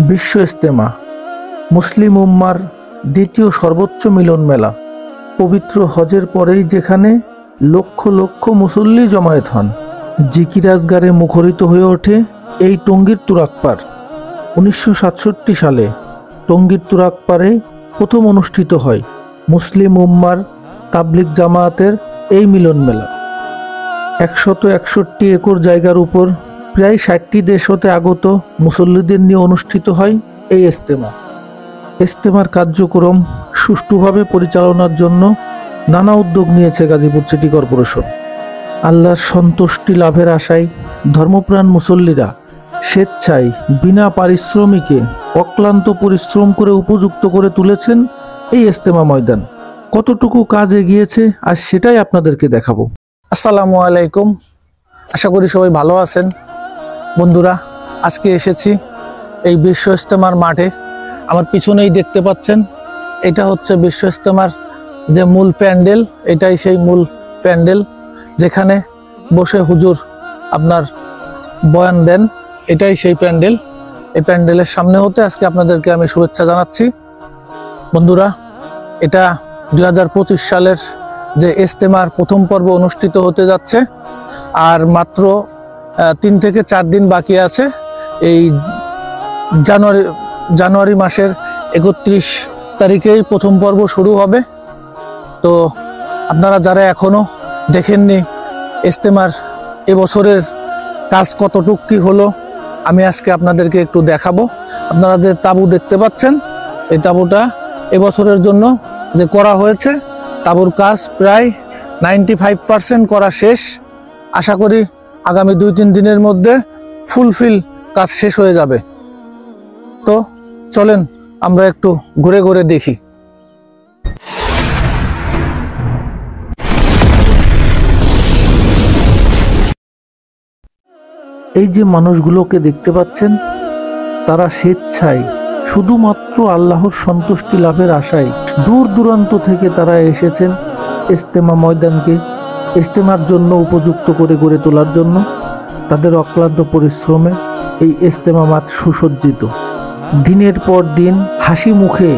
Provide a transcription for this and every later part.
বিশ্ব ইজতেমা মুসলিম উম্মার দ্বিতীয় সর্বোচ্চ মিলন মেলা। পবিত্র হজের পরেই যেখানে লক্ষ লক্ষ মুসল্লি জমায়েত হন, জিকিরাজগারে মুখরিত হয়ে ওঠে এই টঙ্গীর তুরাগপাড়। 1967 সালে টঙ্গীর তুরাগপাড়ে প্রথম অনুষ্ঠিত হয় মুসলিম উম্মার তাবলিগ জামায়াতের এই মিলন মেলা। 161 একর জায়গার উপর প্রায় 60টি দেশ হতে আগত মুসল্লিদের নিয়ে অনুষ্ঠিত হয় এই ইজতেমা। ইজতেমার কার্যক্রম সুষ্ঠুভাবে পরিচালনার জন্য নানা উদ্যোগ নিয়েছে গাজীপুর সিটি কর্পোরেশন। আল্লাহর সন্তুষ্টি লাভের আশায় ধর্মপ্রাণ মুসল্লিরা স্বেচ্ছায় বিনা পারিশ্রমিকে অক্লান্ত পরিশ্রম করে উপযুক্ত করে তুলেছেন এই ইজতেমা ময়দান। কতটুকু কাজ এগিয়েছে আজ সেটাই আপনাদেরকে দেখাবো। আসসালামু আলাইকুম, আশা করি সবাই ভালো আছেন। বন্ধুরা, আজকে এসেছি এই বিশ্ব ইজতেমার মাঠে। আমার পিছনেই দেখতে পাচ্ছেন, এটা হচ্ছে বিশ্ব ইজতেমার যে মূল প্যান্ডেল। এটাই সেই মূল প্যান্ডেল যেখানে বসে হুজুর আপনার বয়ান দেন। এটাই সেই প্যান্ডেল। এই প্যান্ডেলের সামনে হতে আজকে আপনাদেরকে আমি শুভেচ্ছা জানাচ্ছি। বন্ধুরা, এটা 2025 সালের যে ইজতেমার প্রথম পর্ব অনুষ্ঠিত হতে যাচ্ছে, আর মাত্র 3 থেকে 4 দিন বাকি আছে। এই জানুয়ারি মাসের 31 তারিখেই প্রথম পর্ব শুরু হবে। তো আপনারা যারা এখনো দেখেননি ইজতেমার এবছরের কাজ কতটুকু কি হলো, আমি আজকে আপনাদেরকে একটু দেখাবো। আপনারা যে তাঁবু দেখতে পাচ্ছেন, এই তাঁবুটা এবছরের জন্য যে করা হয়েছে, তাঁবুর কাজ প্রায় 95% করা শেষ। আশা করি আগামী 2-3 দিনের মধ্যে ফুলফিল কাজ শেষ হয়ে যাবে। তো চলেন আমরা একটু ঘুরে ঘুরে দেখি। এই যে মানুষগুলোকে দেখতে পাচ্ছেন, তারা স্বেচ্ছায় শুধুমাত্র আল্লাহর সন্তুষ্টি লাভের আশায় দূর দূরান্ত থেকে তারা এসেছেন ইজতেমা ময়দানকে ইজতেমার জন্য উপযুক্ত করে গড়ে তোলার জন্য। তাদের অক্লান্ত পরিশ্রমে এই ইজতেমা মাঠ সুসজ্জিত। দিনের পর দিন হাসি মুখে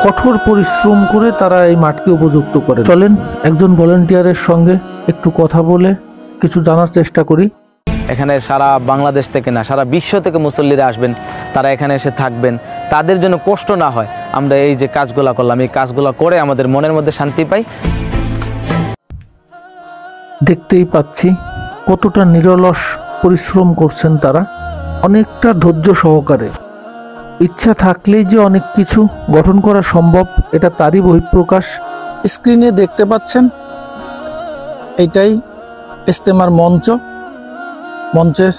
কঠোর পরিশ্রম করে তারা এই মাঠকে উপযুক্ত করে। চলেন একজন ভলান্টিয়ারের সঙ্গে একটু কথা বলে কিছু জানার চেষ্টা করি। এখানে সারা বাংলাদেশ থেকে না, সারা বিশ্ব থেকে মুসল্লিরা আসবেন, তারা এখানে এসে থাকবেন। তাদের জন্য কষ্ট না হয়, আমরা এই যে কাজগুলো করলাম, এই কাজগুলো করে আমাদের মনের মধ্যে শান্তি পাই। দেখতেই পাচ্ছি কতটা নিরলস পরিশ্রম করছেন তারা, অনেকটা ধৈর্য সহকারে। ইচ্ছা থাকলেই যে অনেক কিছু গঠন করা সম্ভব, এটা তারই বহিঃপ্রকাশ। স্ক্রিনে দেখতে পাচ্ছেন, এইটাই ইজতেমার মঞ্চের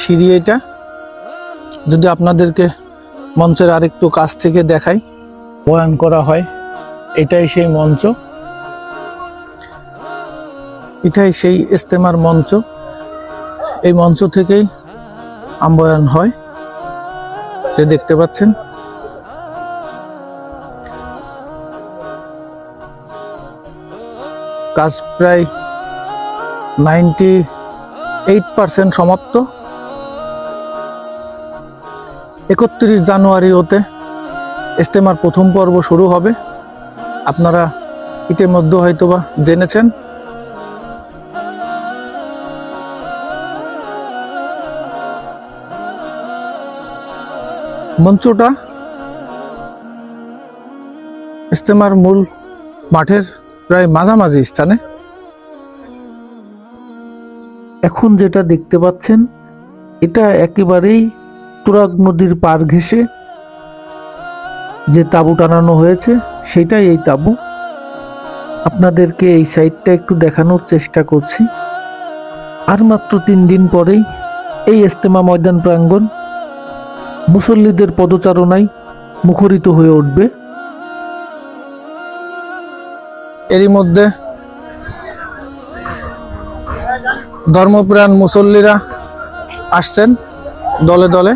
সিঁড়ি। এটা যদি আপনাদেরকে মঞ্চের আরেকটু কাছ থেকে দেখাই, বয়ান করা হয়, এটাই সেই মঞ্চ, এটাই সেই ইজতেমার মঞ্চ। এই মঞ্চ থেকেই বয়ান হয়, দেখতে পাচ্ছেন। কাজ প্রায় 98% সমাপ্ত। 31 জানুয়ারি হতে ইজতেমার প্রথম পর্ব শুরু হবে। আপনারা ইতিমধ্যে হয়তোবা জেনেছেন। মঞ্চটা ইজতেমার মূল মাঠের প্রায় মাঝামাঝি স্থানে। এখন যেটা দেখতে পাচ্ছেন, এটা একেবারেই তুরাগ নদীর পার ঘেঁষে যে তাঁবু টানানো হয়েছে, সেটাই এই তাঁবু। আপনাদেরকে এই সাইডটা একটু দেখানোর চেষ্টা করছি। আর মাত্র 3 দিন পরেই এই ইজতেমা ময়দান প্রাঙ্গণ মুসল্লিদের পদচারণায় মুখরিত হয়ে উঠবে। এরই মধ্যে ধর্মপ্রাণ মুসল্লিরা আসছেন দলে দলে।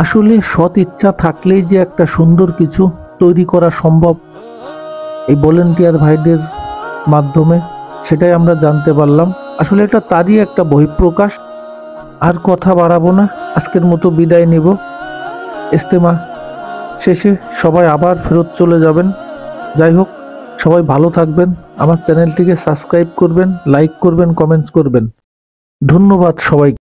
আসলে সৎ ইচ্ছা থাকলেই যে একটা সুন্দর কিছু তৈরি করা সম্ভব, এই ভলেন্টিয়ার ভাইদের মাধ্যমে, সেটাই আমরা জানতে পারলাম। আসলে এটা তারই একটা বহিঃপ্রকাশ। আর কথা বাড়াবো না, আজকের মতো বিদায় নিব। ইজতেমা শেষে সবাই আবার ফেরত চলে যাবেন। যাই হোক, সবাই ভালো থাকবেন। আমার চ্যানেলটিকে সাবস্ক্রাইব করবেন, লাইক করবেন, কমেন্টস করবেন। ধন্যবাদ সবাই।